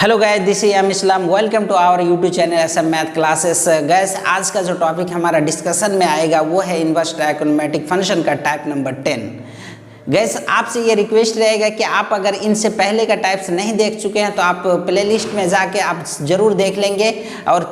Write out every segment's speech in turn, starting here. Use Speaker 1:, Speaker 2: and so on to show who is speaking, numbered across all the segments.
Speaker 1: Hello guys, this is M Islam. Welcome to our YouTube channel SM Math Classes. Guys, आज का जो topic हमारा discussion में आएगा वो है इनवर्स ट्रायगोनोमेट्रिक फंक्शन का टाइप नंबर 10। गाइस, आपसे ये रिक्वेस्ट रहेगा कि आप अगर इनसे पहले का टाइप्स नहीं देख चुके हैं तो आप प्लेलिस्ट में जाके आप ज़रूर देख लेंगे और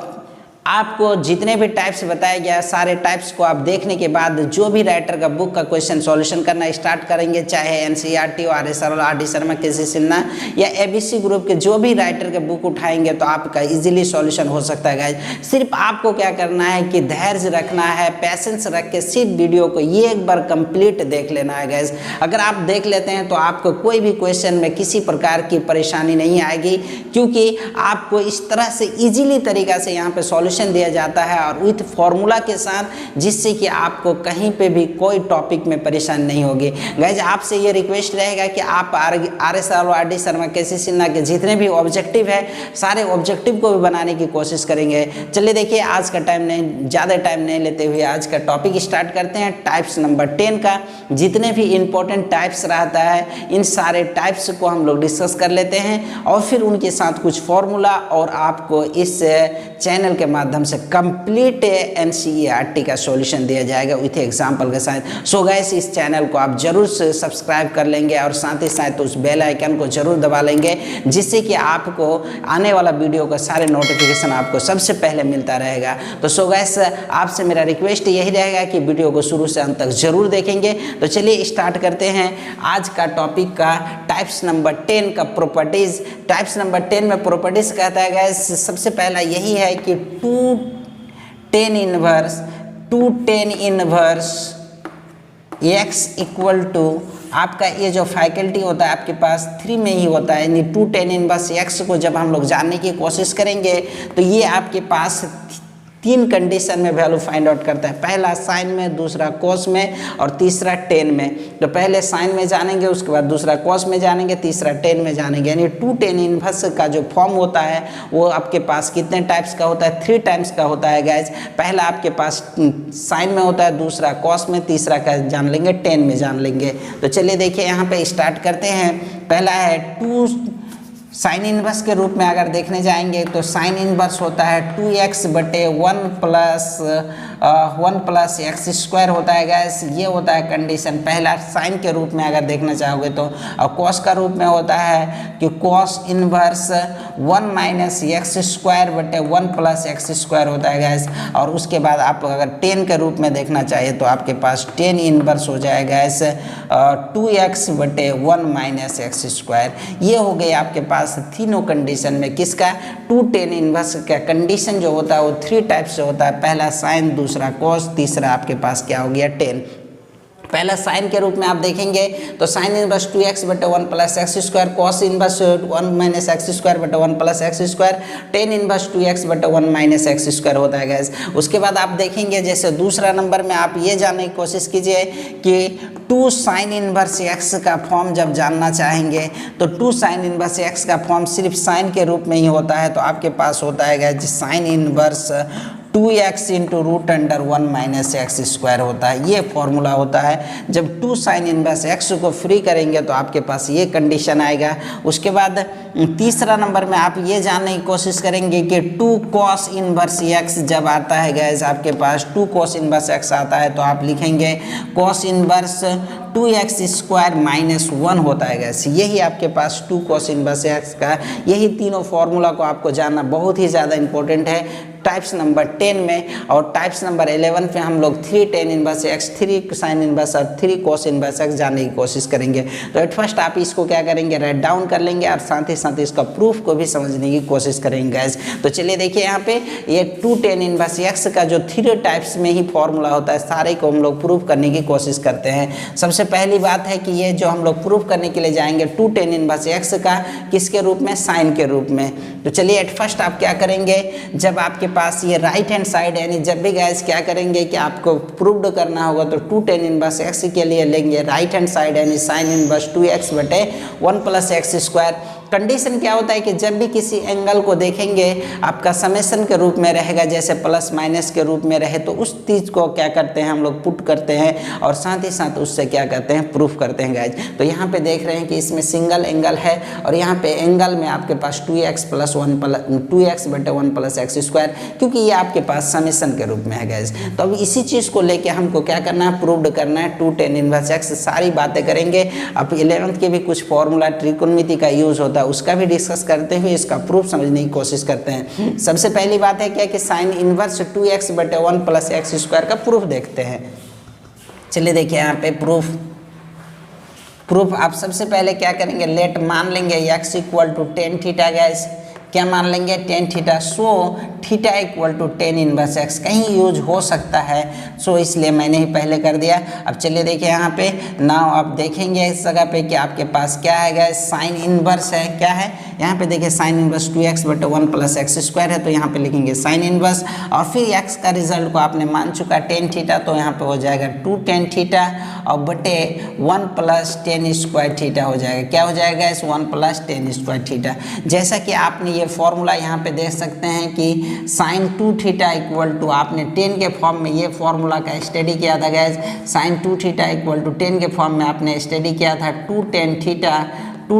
Speaker 1: आपको जितने भी टाइप्स बताया गया सारे टाइप्स को आप देखने के बाद जो भी राइटर का बुक का क्वेश्चन सॉल्यूशन करना स्टार्ट करेंगे, चाहे एनसीईआरटी और आर.डी. शर्मा, के.सी. सिन्हा या एबीसी ग्रुप के जो भी राइटर के बुक उठाएंगे तो आपका इजीली सॉल्यूशन हो सकता है। गाइस, सिर्फ आपको क्या करना है कि धैर्य रखना है, पैसेंस रख के सिर्फ वीडियो को ये एक बार कंप्लीट देख लेना है। गाइस, अगर आप देख लेते हैं तो आपको कोई भी क्वेश्चन में किसी प्रकार की परेशानी नहीं आएगी, क्योंकि आपको इस तरह से इजीली तरीका से यहाँ पे सॉल्यूशन दिया जाता है और विथ फॉर्मूला के साथ, जिससे कि आपको कहीं पे भी कोई टॉपिक में परेशानी नहीं होगी। गाइज, आपसे ये रिक्वेस्ट रहेगा कि आप आर.डी. शर्मा, के.सी. सिन्हा के जितने भी ऑब्जेक्टिव है सारे ऑब्जेक्टिव को भी बनाने की कोशिश करेंगे। चलिए देखिए, आज का ज़्यादा टाइम नहीं लेते हुए आज का टॉपिक स्टार्ट करते हैं। टाइप्स नंबर 10 का जितने भी इंपॉर्टेंट टाइप्स रहता है इन सारे टाइप्स को हम लोग डिस्कस कर लेते हैं और फिर उनके साथ कुछ फॉर्मूला और आपको इस चैनल के माध्यम से कंप्लीट एनसीईआरटी का सॉल्यूशन दिया जाएगा विथ एग्जांपल के साथ। सो गाइस, इस चैनल को आप जरूर से सब्सक्राइब कर लेंगे और साथ ही साथ उस बेल आइकन को जरूर दबा लेंगे, जिससे कि आपको आने वाला वीडियो का सारे नोटिफिकेशन आपको सबसे पहले मिलता रहेगा। तो सो गाइस, आपसे मेरा रिक्वेस्ट यही रहेगा कि वीडियो को शुरू से अंत तक जरूर देखेंगे। तो चलिए स्टार्ट करते हैं आज का टॉपिक का टाइप्स नंबर 10 का प्रॉपर्टीज। टाइप्स नंबर 10 में प्रॉपर्टीज कहता है गाइस, सबसे पहला यही है कि 2tan inverse x equal to आपका ये जो फैकल्टी होता है आपके पास 3 में ही होता है, यानी 2tan इनवर्स x को जब हम लोग जानने की कोशिश करेंगे तो ये आपके पास 3 कंडीशन में वैल्यू फाइंड आउट करता है। पहला साइन में, दूसरा कॉस में और तीसरा टेन में। तो पहले साइन में जानेंगे, उसके बाद दूसरा कॉस में जानेंगे, तीसरा टेन में जानेंगे। यानी 2tan इनवर्स का जो फॉर्म होता है वो आपके पास कितने टाइप्स का होता है? 3 टाइप्स का होता है गाइज। पहला आपके पास साइन में होता है, दूसरा कॉस में, तीसरा का जान लेंगे टेन में जान लेंगे। तो चलिए देखिए, यहाँ पे स्टार्ट करते हैं। पहला है 2 साइन इनवर्स के रूप में अगर देखने जाएंगे तो साइन इनवर्स होता है 2x बटे 1 प्लस एक्स स्क्वायर होता है गैस। ये होता है कंडीशन पहला साइन के रूप में अगर देखना चाहोगे तो। और कॉस का रूप में होता है कि cos inverse 1 minus x square बटे 1 प्लस एक्स स्क्वायर होता है गैस। और उसके बाद आप अगर टेन के रूप में देखना चाहिए तो आपके पास टेन इनवर्स हो जाएगा गैस 2x बटे 1 माइनस एक्स स्क्वायर। ये हो गई आपके पास तीनों कंडीशन में किसका? 2tan इनवर्स का कंडीशन जो होता है वो 3 टाइप से होता है। पहला साइन, दूसरा कॉस, तीसरा आपके पास क्या हो गया? टेन। पहला साइन के रूप में आप देखेंगे तो साइन इनवर्स 2x बटे 1 plus x square, cos inverse 1 minus x square बटे 1 plus x square, tan inverse 2x बटे 1 माइनस एक्स स्क्वायर होता है गैस। उसके बाद आप देखेंगे जैसे दूसरा नंबर में आप ये जानने की कोशिश कीजिए कि 2 साइन इनवर्स x का फॉर्म जब जानना चाहेंगे तो 2 साइन इनवर्स x का फॉर्म सिर्फ साइन के रूप में ही होता है। तो आपके पास होता है guys sine inverse 2x into root under 1 minus x square होता है। ये फॉर्मूला होता है। जब 2 साइन इनवर्स x को फ्री करेंगे तो आपके पास ये कंडीशन आएगा। उसके बाद तीसरा नंबर में आप ये जानने की कोशिश करेंगे कि 2 कॉस इनवर्स x जब आता है गैस, आपके पास 2 कॉस इनवर्स x आता है तो आप लिखेंगे cos inverse 2x square minus 1 होता है गैस। यही आपके पास 2 कॉस इनवर्स x का, यही तीनों फॉर्मूला को आपको जानना बहुत ही ज़्यादा इंपॉर्टेंट है टाइप्स नंबर 10 में। और टाइप्स नंबर 11 पे हम लोग 3tan inverse x, 3 sine inverse और 3 कॉस इनवर्स x जानने की कोशिश करेंगे। तो एट फर्स्ट आप इसको क्या करेंगे? राइट डाउन कर लेंगे और साथ ही साथ इसका प्रूफ को भी समझने की कोशिश करेंगे गैस। तो चलिए देखिए, यहाँ पे ये 2tan इनवर्स x का जो 3 टाइप्स में ही फॉर्मूला होता है सारे को हम लोग प्रूफ करने की कोशिश करते हैं। सबसे पहली बात है कि ये जो हम लोग प्रूफ करने के लिए जाएंगे 2tan इनवर्स x का किसके रूप में? साइन के रूप में। तो चलिए एट फर्स्ट आप क्या करेंगे, जब आपके पास ये राइट हैंड साइड यानी जब भी गैस क्या करेंगे कि आपको प्रूव्ड करना होगा तो 2tan इनवर्स x के लिए लेंगे राइट हैंड साइड यानी साइन इनवर्स 2x बटे 1 प्लस एक्स स्क्वायर। कंडीशन क्या होता है कि जब भी किसी एंगल को देखेंगे आपका समेशन के रूप में रहेगा, जैसे प्लस माइनस के रूप में रहे, तो उस चीज़ को क्या करते हैं हम लोग पुट करते हैं और साथ ही साथ उससे क्या करते हैं प्रूफ करते हैं गाइज। तो यहाँ पे देख रहे हैं कि इसमें सिंगल एंगल है और यहाँ पे एंगल में आपके पास 2x + 1 + x स्क्वायर, क्योंकि ये आपके पास समेशन के रूप में है गाइज। तो अब इसी चीज़ को लेके हमको क्या करना है, प्रूव्ड करना है 2 tan इनवर्स x। सारी बातें करेंगे। अब 11th के भी कुछ फॉर्मूला त्रिकोणमिति का यूज होता है उसका भी डिस्कस करते हुए इसका प्रूफ समझने की कोशिश करते हैं। सबसे पहली बात है क्या कि साइन इनवर्स 2x बटे 1 + x स्क्वायर का प्रूफ देखते हैं। चलिए देखिए यहाँ पे प्रूफ आप सबसे पहले क्या करेंगे, लेट मान लेंगे x = tan थीटा गैस। क्या मान लेंगे, tan theta. So theta = tan inverse x कहीं यूज हो सकता है, सो इसलिए मैंने ही पहले कर दिया। अब चलिए देखिए यहाँ पे नाउ आप देखेंगे इस जगह पे कि आपके पास क्या है गैस, साइन इनवर्स है। क्या है यहाँ पे देखिए, साइन इनवर्स 2x बटे 1 + x स्क्वायर है, तो यहाँ पे लिखेंगे साइन इनवर्स और फिर x का रिजल्ट को आपने मान चुका tan थीटा, तो यहाँ पे हो जाएगा 2 tan थीटा और बटे 1 + tan स्क्वायर थीटा हो जाएगा। क्या हो जाएगा इस 1 + tan स्क्वायर थीटा। जैसा कि आपने ये फॉर्मूला यहाँ पे देख सकते हैं कि साइन 2 थीटा = आपने tan के फॉर्म में ये फॉर्मूला का स्टडी किया था गैस। साइन 2 थीटा = tan के फॉर्म में आपने स्टडी किया था 2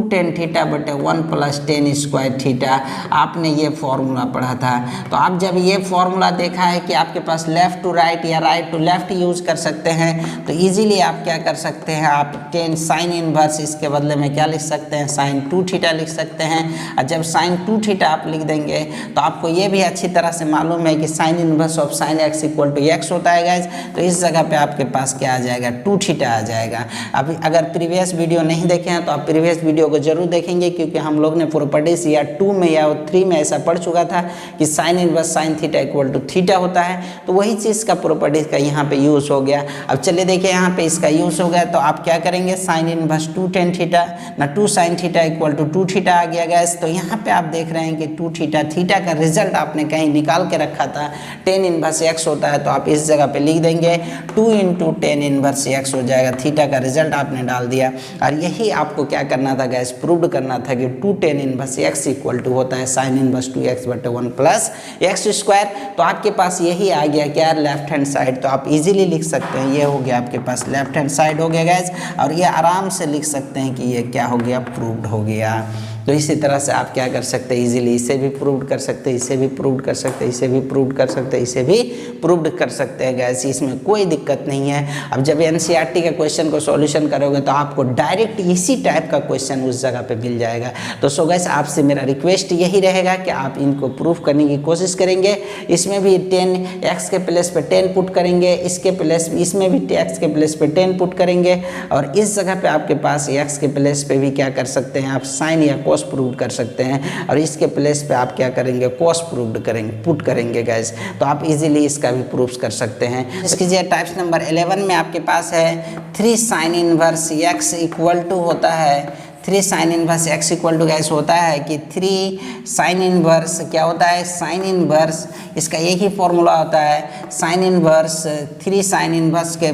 Speaker 1: tan थीटा बटे 1 + tan स्क्वायर थीटा, आपने ये फॉर्मूला पढ़ा था। तो आप जब ये फॉर्मूला देखा है कि आपके पास लेफ्ट टू राइट या राइट टू लेफ्ट यूज कर सकते हैं, तो इजीली आप क्या कर सकते हैं, आप tan साइन इनवर्स इसके बदले में क्या लिख सकते हैं, साइन 2 थीटा लिख सकते हैं। और जब साइन 2 थीटा आप लिख देंगे तो आपको ये भी अच्छी तरह से मालूम है कि sine inverse of sign x = x होता है गाइज। तो इस जगह पे आपके पास क्या आ जाएगा, 2 थीटा आ जाएगा। अब अगर प्रीवियस वीडियो नहीं देखे हैं तो आप प्रीवियस वीडियो को जरूर देखेंगे, क्योंकि हम लोग ने प्रॉपर्टीज या 2 में या 3 में ऐसा पढ़ चुका था कि sine inverse sine theta = theta होता है। तो वही चीज़ का प्रॉपर्टीज का यहाँ पे यूज हो गया। अब चलिए देखिए यहाँ पे इसका यूज हो गया, तो आप क्या करेंगे, साइन इनवर्स 2 tan थीटा ना 2 sin थीटा = 2 थीटा आ गया गैस। तो यहाँ पे आप देख रहे हैं कि 2 थीटा का रिजल्ट आपने कहीं निकाल के रखा था, tan इनवर्स x होता है, तो आप इस जगह पे लिख देंगे 2 × tan इनवर्स x हो जाएगा। थीटा का रिजल्ट आपने डाल दिया और यही आपको क्या करना था गैस, प्रूव्ड करना था कि 2 tan इनवर्स x = होता है साइन इनवर्स 2x बटे 1 + x स्क्वायर। तो आपके पास यही आ गया क्या, लेफ्ट हैंड साइड। तो आप इजीली लिख सकते हैं, ये हो गया आपके पास लेफ्ट हैंड साइड हो गया गैस, और ये आराम से लिख सकते हैं कि ये क्या हो गया, प्रूव्ड हो गया। तो इसी तरह से आप क्या कर सकते हैं, इजीली इसे भी प्रूव्ड कर सकते हैं, इसे भी प्रूव्ड कर सकते हैं, इसे भी प्रूव्ड कर सकते हैं, इसे भी प्रूव्ड कर सकते हैं गैस। इसमें कोई दिक्कत नहीं है। अब जब एनसीईआरटी के क्वेश्चन को सॉल्यूशन करोगे तो आपको डायरेक्ट इसी टाइप का क्वेश्चन उस जगह पे मिल जाएगा। तो सो गैस आपसे मेरा रिक्वेस्ट यही रहेगा कि आप इनको प्रूफ करने की कोशिश करेंगे। इसमें भी 10 x के प्लेस पे 10 पुट करेंगे, इसमें भी x के प्लेस पे 10 पुट करेंगे, और इस जगह पे आपके पास x के प्लेस पे भी क्या कर सकते हैं, आप साइन या कॉस प्रूव कर सकते हैं, और इसके प्लेस पे आप क्या करेंगे, कॉस प्रूव्ड करेंगे, पुट करेंगे गैस। तो आप इजीली इसका भी प्रूफ कर सकते हैं। इसकी टाइप्स नंबर 11 में आपके पास है 3 sin इनवर्स x = होता है 3 sin इनवर्स x = गैस होता है कि 3 sin इनवर्स क्या होता है, साइन इनवर्स इसका एक ही फॉर्मूला होता है, साइन इनवर्स 3 sin इनवर्स के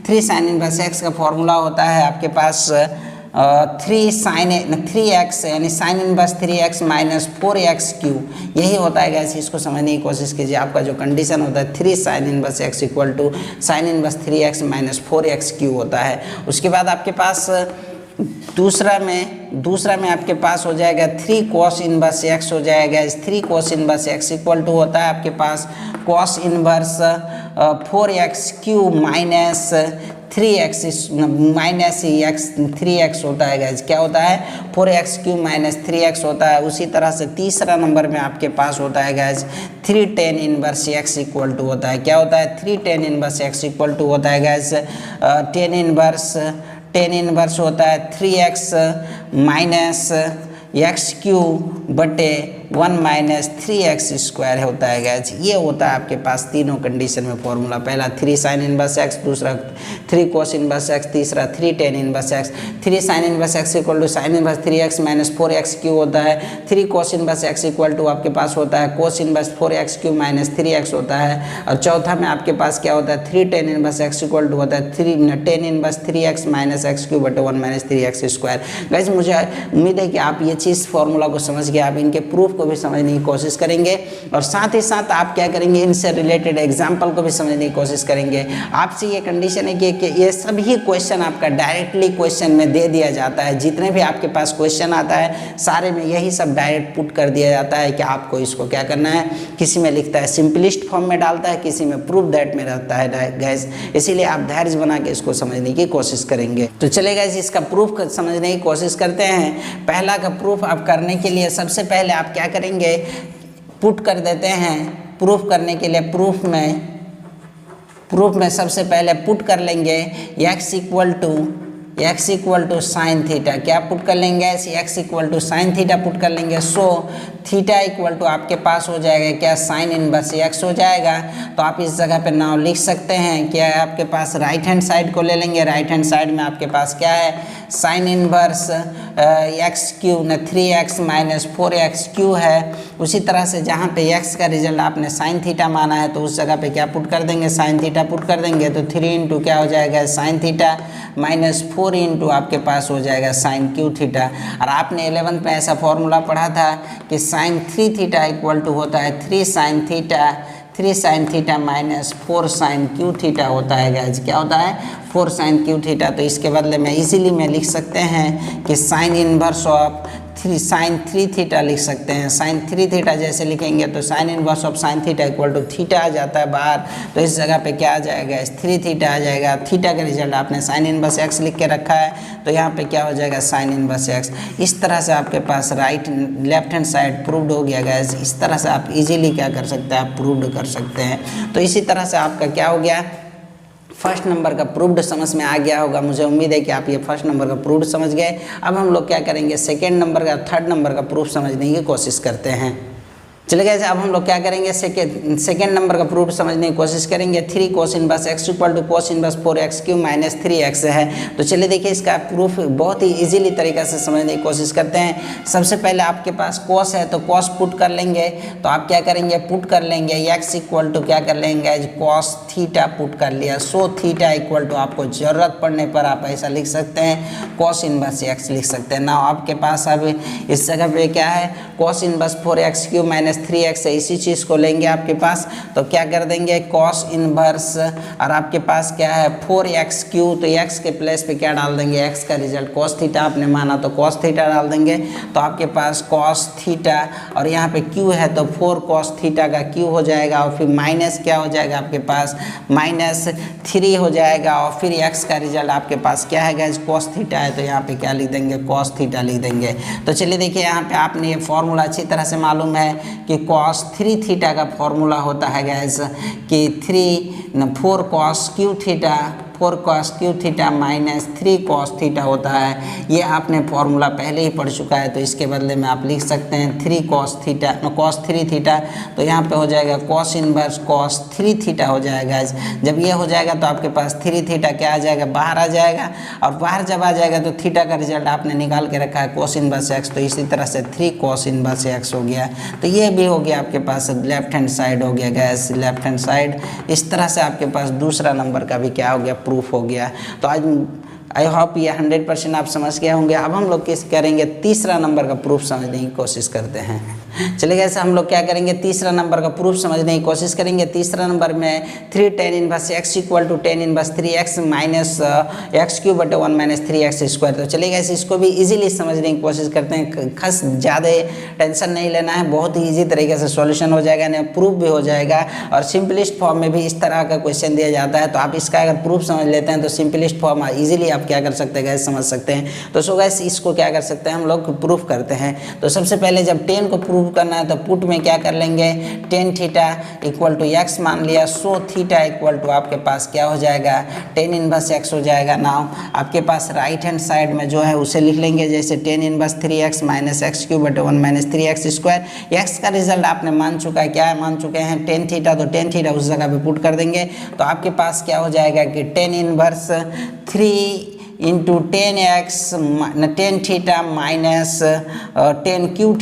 Speaker 1: 3 sin इनवर्स x का फॉर्मूला होता है आपके पास 3x यानी साइन इनवर्स 3x - 4x³ यही होता है गैस। इसको समझने की कोशिश कीजिए। आपका जो कंडीशन होता है 3 sin inverse x = sign inverse 3x - 4x³ होता है। उसके बाद आपके पास दूसरा में आपके पास हो जाएगा 3 cos इनवर्स x हो जाएगा। इस 3 cos इनवर्स x = होता है आपके पास cos इनवर्स 4x³ - 3x होता है गैस। क्या होता है, 4x³ - 3x होता है। उसी तरह से तीसरा नंबर में आपके पास होता है गैस 3 tan इनवर्स x = होता है। क्या होता है, 3 tan इनवर्स x = होता है गैस tan इनवर्स होता है 3x - x³ बटे 1 माइनस 3x स्क्वायर होता है गैस। ये होता है आपके पास तीनों कंडीशन में फॉर्मूला। पहला 3 साइन इनवर्स x, दूसरा 3 कोस इनवर्स x, तीसरा 3 tan inverse x। 3 sine inverse x equal to sine inverse 3x minus 4x cube होता है। 3 cos inverse x equal to आपके पास होता है कोस inverse 4x cube minus 3x होता है। और चौथा में आपके पास क्या होता है 3 tan inverse x equal to होता है 3 tan inverse 3x minus x cube बटे 1 माइनस 3x स्क्वायर। गाइस मुझे उम्मीद है कि आप ये चीज़ फॉर्मूला को समझ गए, आप इनके प्रूफ को भी समझने की कोशिश करेंगे और साथ ही साथ आप क्या करेंगे इनसे रिलेटेड एग्जाम्पल को भी समझने की कोशिश करेंगे। आपसे ये कंडीशन है कि ये सभी क्वेश्चन आपका डायरेक्टली क्वेश्चन में दे दिया जाता है। जितने भी आपके पास क्वेश्चन आता है सारे में यही सब डायरेक्ट पुट कर दिया जाता है कि आपको इसको क्या करना है। किसी में लिखता है सिंपलिस्ट फॉर्म में डालता है, किसी में प्रूफ दैट में रहता है गैस। इसीलिए आप धैर्य बना के इसको समझने की कोशिश करेंगे। तो चलिए गैस इसका प्रूफ समझने की कोशिश करते हैं। पहला का प्रूफ आप करने के लिए सबसे पहले आप क्या करेंगे पुट कर देते हैं। प्रूफ करने के लिए प्रूफ में सबसे पहले पुट कर लेंगे x equal to sine theta. क्या पुट कर लेंगे x equal to sine theta put कर लेंगे। सो थीटा इक्वल टू आपके पास हो जाएगा क्या साइन इनवर्स x हो जाएगा। तो आप इस जगह पे नाउ लिख सकते हैं क्या आपके पास राइट हैंड साइड को ले लेंगे। राइट हैंड साइड में आपके पास क्या है साइन इनवर्स x क्यू न 3x माइनस 4x क्यू है। उसी तरह से जहाँ पे x का रिजल्ट आपने साइन थीटा माना है तो उस जगह पे क्या पुट कर देंगे साइन थीटा पुट कर देंगे। तो 3 इंटू क्या हो जाएगा साइन थीटा माइनस 4 इंटू आपके पास हो जाएगा साइन क्यू थीटा। और आपने 11th में ऐसा फॉर्मूला पढ़ा था कि साइन 3 थीटा इक्वल टू होता है 3 sine theta minus 4 sine cube theta होता है गैस। क्या होता है 4 साइन क्यू थीटा। तो इसके बदले में इजीली में लिख सकते हैं कि sine inverse of sine 3 theta लिख सकते हैं। साइन 3 थीटा जैसे लिखेंगे तो sine inverse of sine theta equal to theta आ जाता है बाहर। तो इस जगह पे क्या आ जाएगा 3 थीटा आ जाएगा। थीटा का रिजल्ट आपने साइन इनवर्स x लिख के रखा है तो यहाँ पे क्या हो जाएगा साइन इनवर्स x। इस तरह से आपके पास लेफ्ट हैंड साइड प्रूव्ड हो गया गैस। इस तरह से आप इजीली क्या कर सकते हैं आप प्रूव्ड कर सकते हैं। तो इसी तरह से आपका क्या हो गया फर्स्ट नंबर का प्रूव्ड समझ में आ गया होगा। मुझे उम्मीद है कि आप ये फर्स्ट नंबर का प्रूव्ड समझ गए। अब हम लोग क्या करेंगे सेकेंड नंबर का थर्ड नंबर का प्रूफ समझने की कोशिश करते हैं। चलिए गाइस अब हम लोग क्या करेंगे सेकेंड नंबर का प्रूफ समझने की कोशिश करेंगे। 3 cos inverse x equal to cos inverse 4x cube minus 3x है। तो चलिए देखिए इसका प्रूफ बहुत ही इजीली तरीके से समझने की कोशिश करते हैं। सबसे पहले आपके पास कोस है तो कोस पुट कर लेंगे। तो आप क्या करेंगे पुट कर लेंगे x इक्वल टू क्या कर लेंगे कोस थीटा पुट कर लिया। सो थीटा इक्वल टू आपको ज़रूरत पड़ने पर आप ऐसा लिख सकते हैं कोस इनवर्स x लिख सकते हैं ना। आपके पास अब इस जगह पे क्या है कोस inverse 4x cube minus 3x है। इसी चीज़ को लेंगे आपके पास तो क्या कर देंगे कॉस इनवर्स और आपके पास क्या है 4x क्यू। तो x के प्लेस पे क्या डाल देंगे x का रिजल्ट कॉस थीटा आपने माना तो कॉस थीटा डाल देंगे। तो आपके पास कॉस थीटा और यहाँ पे q है तो 4 कॉस थीटा का q हो जाएगा और फिर माइनस क्या हो जाएगा आपके पास माइनस 3 हो जाएगा और फिर x का रिजल्ट आपके पास क्या है गैस कॉस थीटा है। तो यहाँ पे क्या लिख देंगे कॉस थीटा लिख देंगे। तो चलिए देखिए यहाँ पे आपने ये फॉर्मूला अच्छी तरह से मालूम है कि कॉस 3 थीटा का फॉर्मूला होता है गैस कि 4 cos Q theta 4 cos Q theta minus 3 cos theta होता है। ये आपने फॉर्मूला पहले ही पढ़ चुका है। तो इसके बदले में आप लिख सकते हैं 3 कॉस 3 थीटा। तो यहाँ पे हो जाएगा कॉस इनवर्स कॉस 3 थीटा हो जाएगा। जब ये हो जाएगा तो आपके पास 3 थीटा क्या आ जाएगा बाहर आ जाएगा और बाहर जब आ जाएगा तो थीटा का रिजल्ट आपने निकाल के रखा है कॉस इनवर्स x। तो इसी तरह से 3 कॉस इनवर्स x हो गया। तो ये भी हो गया आपके पास लेफ्ट हैंड साइड हो गया गैस लेफ्ट हैंड साइड। इस तरह से आपके पास दूसरा नंबर का भी क्या हो गया प्रूफ हो गया। तो आज आई होप ये 100% आप समझ गए होंगे। अब हम लोग किस करेंगे तीसरा नंबर का प्रूफ समझने की कोशिश करते हैं। चलिए ऐसे हम लोग क्या करेंगे तीसरा नंबर का प्रूफ समझने की कोशिश करेंगे। तीसरा नंबर में 3 tan inverse x equal to tan inverse 3x minus x cube बटे 1 माइनस 3x स्क्वायर। तो चलिए ऐसे इसको भी इजीली समझने की कोशिश करते हैं। खास ज़्यादा टेंशन नहीं लेना है, बहुत ही ईजी तरीके से सॉल्यूशन हो जाएगा ना प्रूफ भी हो जाएगा और सिंपलिस्ट फॉर्म में भी इस तरह का क्वेश्चन दिया जाता है। तो आप इसका अगर प्रूफ समझ लेते हैं तो सिंपलिस्ट फॉर्म ईजिली आप आप क्या कर सकते हैं गैस, समझ सकते हैं। तो सो गैस इसको क्या कर सकते हैं हम लोग, प्रूफ करते हैं। तो सबसे पहले जब टेन को प्रूव करना है तो पुट में क्या कर लेंगे, tan theta equal to x मान लिया, सो थीटा इक्वल टू आपके पास क्या हो जाएगा, टेन इनवर्स एक्स हो जाएगा। नाउ आपके पास राइट हैंड साइड में जो है उसे लिख लेंगे जैसे ten inverse 3x minus x cube बटे 1 माइनस 3x स्क्वायर। एक्स का रिजल्ट आपने मान चुका है, क्या है मान चुके हैं, टेन थीटा, तो टेन थीटा उस जगह पे पुट कर देंगे। तो आपके पास क्या हो जाएगा कि tan inverse 3 into ten x tan theta minus ten Q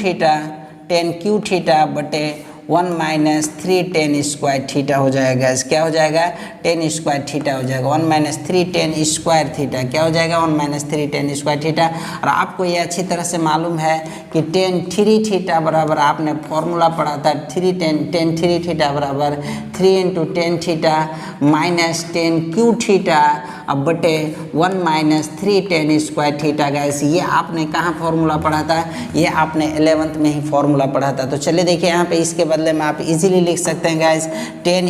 Speaker 1: theta बटे 1 माइनस 3 टेन स्क्वायर थीटा हो जाएगा। क्या हो जाएगा, टेन स्क्वायर थीटा हो जाएगा। 1 माइनस 3 टेन स्क्वायर थीटा क्या हो जाएगा, 1 माइनस 3 टेन स्क्वायर थीटा। और आपको ये अच्छी तरह से मालूम है कि टेन थ्री थीटा बराबर, आपने फॉर्मूला पढ़ा था, टेन थ्री थीटा बराबर 3 into tan theta minus ten Q theta अब बटे 1 minus 3 ten square theta. Gas ये आपने कहाँ फॉर्मूला पढ़ा था, ये आपने 11th में ही फॉर्मूला पढ़ा था। तो चलिए देखिए यहाँ पे इसके बदले में आप इजीली लिख सकते हैं gas, ten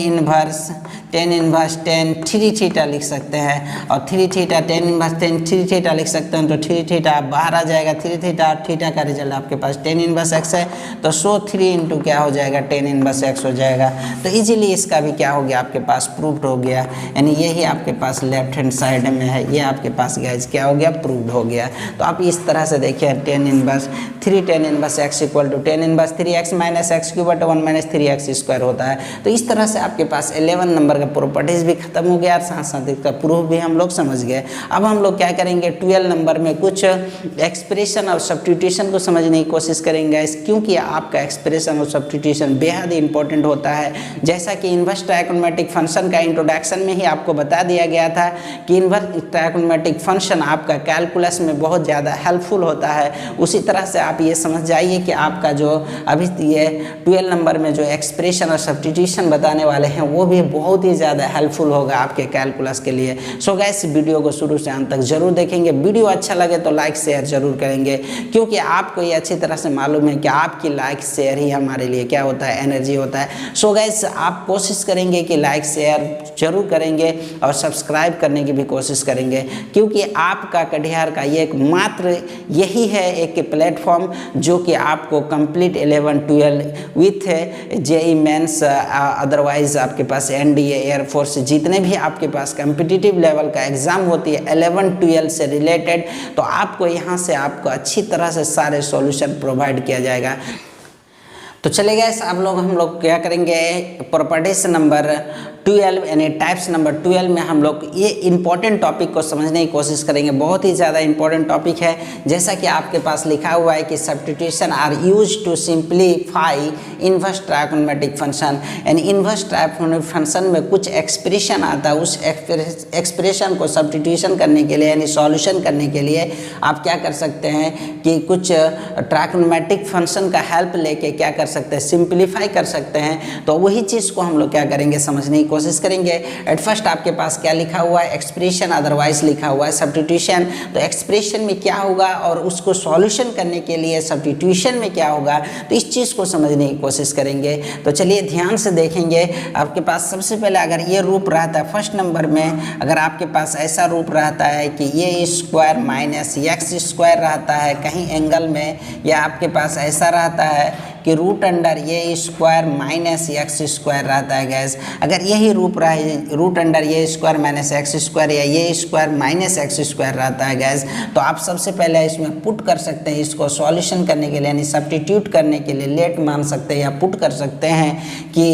Speaker 1: inverse ten three theta लिख सकते हैं, और three theta tan inverse ten three theta लिख सकते हैं। तो थ्री थीटा बाहर आ जाएगा, थ्री थीटा और थीटा का रिजल्ट आपके पास टेन इनवर्स एक्स है, तो सो 3 इंटू क्या हो जाएगा, टेन इनवर्स एक्स हो जाएगा। तो इजीली इसका भी क्या हो गया, आपके पास प्रूव्ड हो गया, यानी यही आपके पास लेफ्ट हैंड साइड में है, ये आपके पास गैस क्या हो गया, प्रूव्ड हो गया। तो आप इस तरह से देखिए tan inverse tan inverse x equal to tan inverse 3x minus x cube बटे 1 माइनस 3x स्क्वायर होता है। तो इस तरह से आपके पास 11 नंबर का प्रॉपर्टीज भी खत्म हो गया और साथ साथ इसका प्रूफ भी हम लोग समझ गए। अब हम लोग क्या करेंगे, 12 नंबर में कुछ एक्सप्रेशन और सब्स्टिट्यूशन को समझने की कोशिश करेंगे, क्योंकि आपका एक्सप्रेशन और सब्स्टिट्यूशन बेहद ही इंपॉर्टेंट होता है। जैसा कि इन्वर्स ट्रायगोनोमेट्रिक फंक्शन का इंट्रोडक्शन में ही आपको बता दिया गया था कि इन्वर्स ट्रायगोनोमेट्रिक फंक्शन आपका कैलकुलस में बहुत ज़्यादा हेल्पफुल होता है। उसी तरह से आप ये समझ जाइए कि आपका जो अभी ये 12 नंबर में जो एक्सप्रेशन और सब्स्टिट्यूशन बताने वाले हैं वो भी बहुत ही ज़्यादा हेल्पफुल होगा आपके कैलकुलस के लिए। सो गाइस वीडियो को शुरू से अंत तक जरूर देखेंगे। वीडियो अच्छा लगे तो लाइक शेयर जरूर करेंगे, क्योंकि आपको ये अच्छी तरह से मालूम है कि आपकी लाइक शेयर ही हमारे लिए क्या होता है, एनर्जी होता है। सो गाइस आप कोशिश करेंगे कि लाइक शेयर जरूर करेंगे और सब्सक्राइब करने की भी कोशिश करेंगे, क्योंकि आपका कटिहार का ये एक मात्र यही है एक प्लेटफॉर्म जो कि आपको complete 11-12 with JEE mains otherwise आपके पास एनडीए एयरफोर्स जितने भी आपके पास कम्पिटिटिव लेवल का एग्जाम होती है 11-12 से रिलेटेड, तो आपको यहाँ से आपको अच्छी तरह से सारे सॉल्यूशन प्रोवाइड किया जाएगा। तो चले गए हम लोग क्या करेंगे, प्रॉपर्टीज नंबर 12 यानी टाइप्स नंबर 12 में हम लोग ये इंपॉर्टेंट टॉपिक को समझने की कोशिश करेंगे। बहुत ही ज़्यादा इंपॉर्टेंट टॉपिक है। जैसा कि आपके पास लिखा हुआ है कि substitution are use to simplify inverse trigonometric function, यानी इन्वर्स ट्रायगोनोमेट्रिक फंक्शन में कुछ एक्सप्रेशन आता है, उस एक्सप्रेशन को सब्स्टिट्यूशन करने के लिए यानी सॉल्यूशन करने के लिए आप क्या कर सकते हैं कि कुछ ट्रायगोनोमेट्रिक फंक्शन का हेल्प लेके क्या कर सकते हैं, सिंप्लीफाई कर सकते हैं। तो वही चीज़ को हम लोग क्या करेंगे, समझने की कोशिश करेंगे। एट फर्स्ट आपके पास क्या लिखा हुआ है, एक्सप्रेशन, अदरवाइज लिखा हुआ है सब्स्टिट्यूशन। तो एक्सप्रेशन में क्या होगा और उसको सॉल्यूशन करने के लिए सब्स्टिट्यूशन में क्या होगा, तो इस चीज़ को समझने की कोशिश करेंगे। तो चलिए ध्यान से देखेंगे। आपके पास सबसे पहले अगर ये रूप रहता है फर्स्ट नंबर में, अगर आपके पास ऐसा रूप रहता है कि ये स्क्वायर माइनस एक्स स्क्वायर रहता है कहीं एंगल में, या आपके पास ऐसा रहता है कि root under y square minus x square रहता है गैस, अगर यही रूप रहे root under y square minus x square या ये स्क्वायर माइनस एक्स स्क्वायर रहता है गैस, तो आप सबसे पहले इसमें पुट कर सकते हैं, इसको सॉल्यूशन करने के लिए यानी सब्स्टिट्यूट करने के लिए लेट मान सकते हैं या पुट कर सकते हैं कि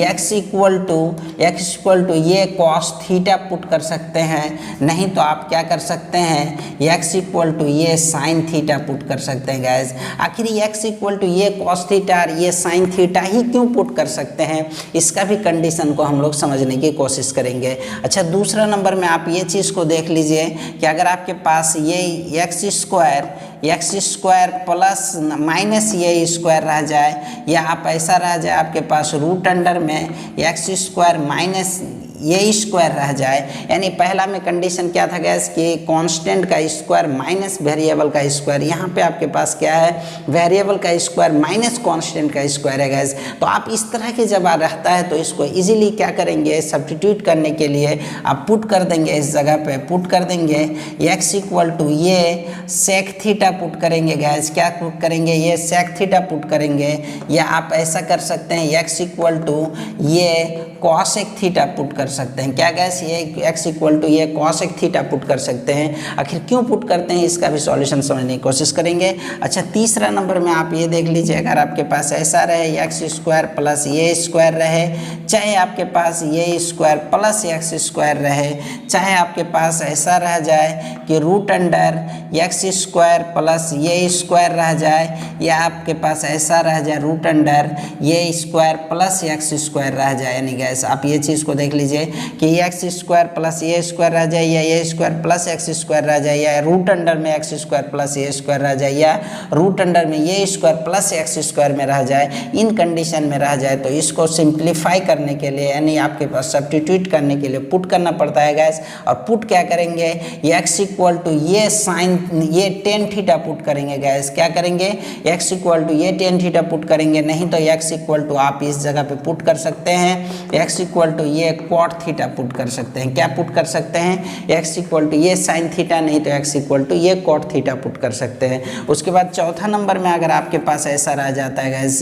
Speaker 1: x इक्वल टू ये कॉस थीटा पुट कर सकते हैं, नहीं तो आप क्या कर सकते हैं x इक्वल टू ये साइन थीटा पुट कर सकते हैं गैस। आखिर x इक्वल टू ये कॉस थीटा और ये साइन थीटा ही क्यों पुट कर सकते हैं, इसका भी कंडीशन को हम लोग समझने की कोशिश करेंगे। अच्छा दूसरा नंबर में आप ये चीज़ को देख लीजिए कि अगर आपके पास ये एक्स स्क्वायर प्लस माइनस ये स्क्वायर रह जाए, या आप ऐसा रह जाए आपके पास रूट अंडर में एक्स स्क्वायर माइनस ये स्क्वायर रह जाए, यानी पहला में कंडीशन क्या था गैस कि कांस्टेंट का स्क्वायर माइनस वेरिएबल का स्क्वायर, यहाँ पे आपके पास क्या है वेरिएबल का स्क्वायर माइनस कांस्टेंट का स्क्वायर है गैस। तो आप इस तरह के जब रहता है तो इसको इजीली क्या करेंगे सब्स्टिट्यूट करने के लिए आप पुट कर देंगे, इस जगह पे पुट कर देंगे x इक्वल टू ये सेक थीटा पुट करेंगे गैस, क्या पुट करेंगे ये सेक थीटा पुट करेंगे, या आप ऐसा कर सकते हैं x इक्वल टू ये कॉसेक थीटा पुट कर सकते हैं, क्या गैस ये x इक्वल टू ये कॉसेक थीटा पुट कर सकते हैं। आखिर क्यों पुट करते हैं इसका भी सॉल्यूशन समझने की कोशिश करेंगे। अच्छा तीसरा नंबर में आप ये देख लीजिए, अगर आपके पास ऐसा रहे x square plus y square रहे, चाहे आपके पास ये स्क्वायर प्लस एक्स स्क्वायर रहे, चाहे आपके पास ऐसा रह जाए कि root under x square plus y square रह जाए, या आपके पास ऐसा रह जाए root under y square plus x square रह जाए। यानी गैस आप ये चीज़ को देख लीजिए कि x square plus y square रह जाए, या ये स्क्वायर प्लस एक्स स्क्वायर रह जाए, या रूट अंडर में x square plus y square रह जाए, या रूट अंडर में ये स्क्वायर प्लस एक्स स्क्वायर में रह जाए। इन कंडीशन में रह जाए तो इसको सिंप्लीफाई करने के लिए यानी आपके पास सब्स्टिट्यूट करने के लिए पुट करना पड़ता है गैस। और पुट क्या करेंगे एक्स इक्वल टू ये साइन ये टेन थीटा पुट करेंगे गैस, क्या करेंगे एक्स इक्वल टू ये टेन थीटा पुट करेंगे, नहीं तो एक्स इक्वल टू आप इस जगह पे पुट कर सकते हैं एक्स इक्वल टू ये कॉट थीटा पुट कर सकते हैं, क्या पुट कर सकते हैं एक्स इक्वल टू ये साइन थीटा, नहीं तो एक्स इक्वल टू ये कॉट थीटा पुट कर सकते हैं। उसके बाद चौथा नंबर में अगर आपके पास ऐसा रह जाता है गैस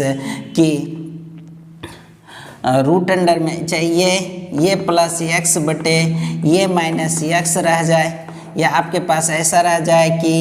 Speaker 1: कि रूट अंडर में चाहिए ये प्लस एक्स बटे ये माइनस एक्स रह जाए, या आपके पास ऐसा रह जाए कि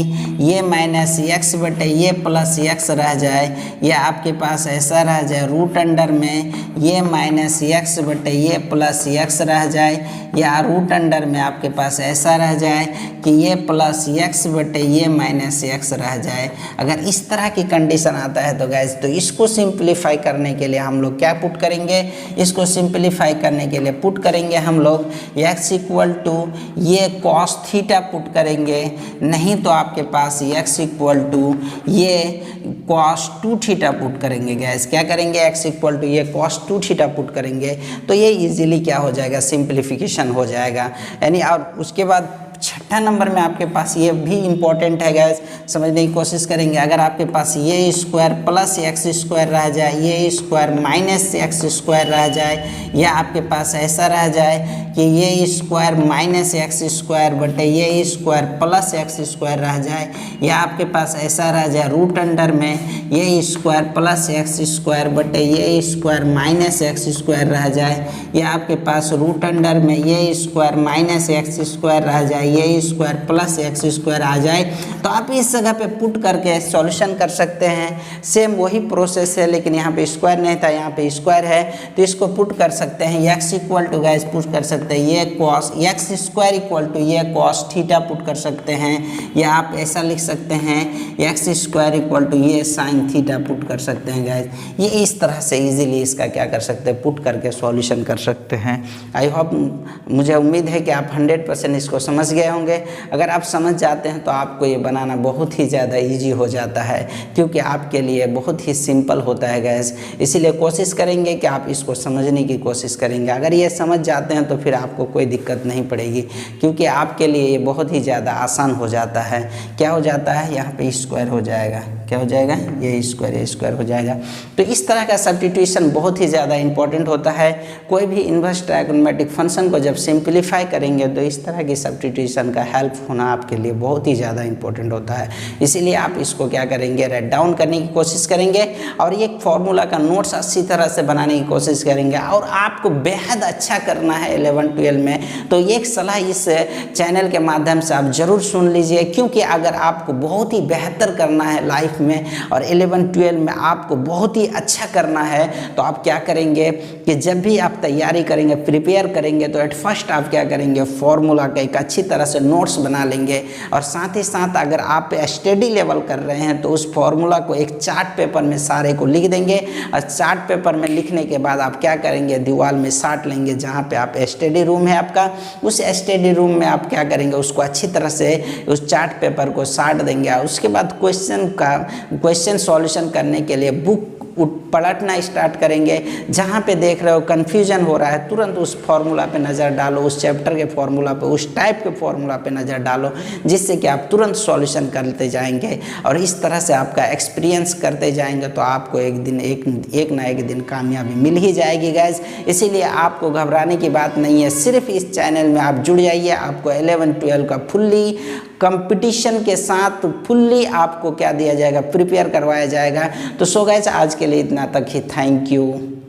Speaker 1: ये माइनस एक्स बटे ये प्लस एक्स रह जाए, या आपके पास ऐसा रह जाए रूट अंडर में ये माइनस एक्स बटे ये प्लस एक्स रह जाए, या रूट अंडर में आपके पास ऐसा रह जाए कि ये प्लस एक्स बटे ये माइनस एक्स रह जाए। अगर इस तरह की कंडीशन आता है तो गैस तो इसको सिंप्लीफाई करने के लिए हम लोग क्या पुट करेंगे, इसको सिंप्लीफाई करने के लिए पुट करेंगे हम लोग एक्स इक्वल टू ये कॉस थीटा पुट करेंगे, नहीं तो आपके पास x इक्वल टू ये कॉस टू थीटा पुट करेंगे गैस, क्या करेंगे x इक्वल टू ये कॉस टू थीटा पुट करेंगे, तो ये इजीली क्या हो जाएगा सिंप्लीफिकेशन हो जाएगा। यानी और उसके बाद छठा नंबर में आपके पास ये भी इम्पोर्टेंट है गैस, समझने की कोशिश करेंगे। अगर आपके पास ये स्क्वायर प्लस एक्स स्क्वायर रह जाए, ये स्क्वायर माइनस एक्स स्क्वायर रह जाए, या आपके पास ऐसा रह जाए कि ये स्क्वायर माइनस एक्स स्क्वायर बटे ये स्क्वायर प्लस एक्स स्क्वायर रह जाए, या आपके पास ऐसा रह जाए रूट अंडर में ये स्क्वायर प्लस एक्स स्क्वायर बटे ये स्क्वायर माइनस एक्स स्क्वायर रह जाए, या आपके पास रूट अंडर में ये स्क्वायर माइनस एक्स स्क्वायर रह जाए, ये स्क्वायर प्लस एक्स स्क्वायर आ जाए। तो आप इस जगह पे पुट करके सॉल्यूशन कर सकते हैं। सेम वही प्रोसेस है, लेकिन यहाँ पे स्क्वायर नहीं था, यहाँ पे स्क्वायर है, तो इसको पुट कर सकते हैं x equal to guys put कर सकते हैं ये cos x square equal to ये कॉस थीटा पुट कर सकते हैं, या आप ऐसा लिख सकते हैं एक्स स्क्वायर इक्वल टू ये साइन थीटा पुट कर सकते हैं गैस। ये इस तरह से इजीली इसका क्या कर सकते हैं पुट करके सॉल्यूशन कर सकते हैं। आई होप मुझे उम्मीद है कि आप 100% इसको समझ गए होंगे। अगर आप समझ जाते हैं तो आपको ये बनाना बहुत ही ज़्यादा इजी हो जाता है, क्योंकि आपके लिए बहुत ही सिंपल होता है गैस। इसीलिए कोशिश करेंगे कि आप इसको समझने की कोशिश करेंगे। अगर ये समझ जाते हैं तो फिर आपको कोई दिक्कत नहीं पड़ेगी, क्योंकि आपके लिए ये बहुत ही ज़्यादा आसान हो जाता है। क्या हो जाता है यहाँ पे स्क्वायर हो जाएगा, क्या हो जाएगा ये स्क्वायर हो जाएगा। तो इस तरह का सब्स्टिट्यूशन बहुत ही ज़्यादा इंपॉर्टेंट होता है। कोई भी इनवर्स ट्रायगोनोमेट्रिक फंक्शन को जब सिंप्लीफाई करेंगे तो इस तरह की सब्स्टिट्यूशन का हेल्प होना आपके लिए बहुत ही ज़्यादा इंपॉर्टेंट होता है। इसीलिए आप इसको क्या करेंगे राइट डाउन करने की कोशिश करेंगे, और ये फॉर्मूला का नोट्स अच्छी तरह से बनाने की कोशिश करेंगे। और आपको बेहद अच्छा करना है 11-12 में, तो एक सलाह इस चैनल के माध्यम से आप ज़रूर सुन लीजिए, क्योंकि अगर आपको बहुत ही बेहतर करना है लाइफ में और 11-12 में आपको बहुत ही अच्छा करना है, तो आप क्या करेंगे कि जब भी आप तैयारी करेंगे प्रिपेयर करेंगे तो एट फर्स्ट आप क्या करेंगे फॉर्मूला का एक अच्छी तरह से नोट्स बना लेंगे। और साथ ही साथ अगर आप स्टडी लेवल कर रहे हैं तो उस फॉर्मूला को एक चार्ट पेपर में सारे को लिख देंगे, और चार्ट पेपर में लिखने के बाद आप क्या करेंगे दीवार में साट लेंगे। जहाँ पे आप स्टडी रूम है आपका, उस स्टडी रूम में आप क्या करेंगे उसको अच्छी तरह से उस चार्ट पेपर को साट देंगे। और उसके बाद क्वेश्चन सॉल्यूशन करने के लिए बुक पलटना स्टार्ट करेंगे। जहाँ पे देख रहे हो कन्फ्यूजन हो रहा है, तुरंत उस फॉर्मूला पे नज़र डालो, उस चैप्टर के फॉर्मूला पे, उस टाइप के फॉर्मूला पे नज़र डालो, जिससे कि आप तुरंत सॉल्यूशन करते जाएंगे और इस तरह से आपका एक्सपीरियंस करते जाएंगे तो आपको एक ना एक दिन कामयाबी मिल ही जाएगी गाइस। इसीलिए आपको घबराने की बात नहीं है, सिर्फ इस चैनल में आप जुड़ जाइए, आपको 11-12 का फुल्ली कंपटीशन के साथ फुल्ली आपको क्या दिया जाएगा, प्रिपेयर करवाया जाएगा। तो सो गाइस आज के लिए इतना तक ही, थैंक यू।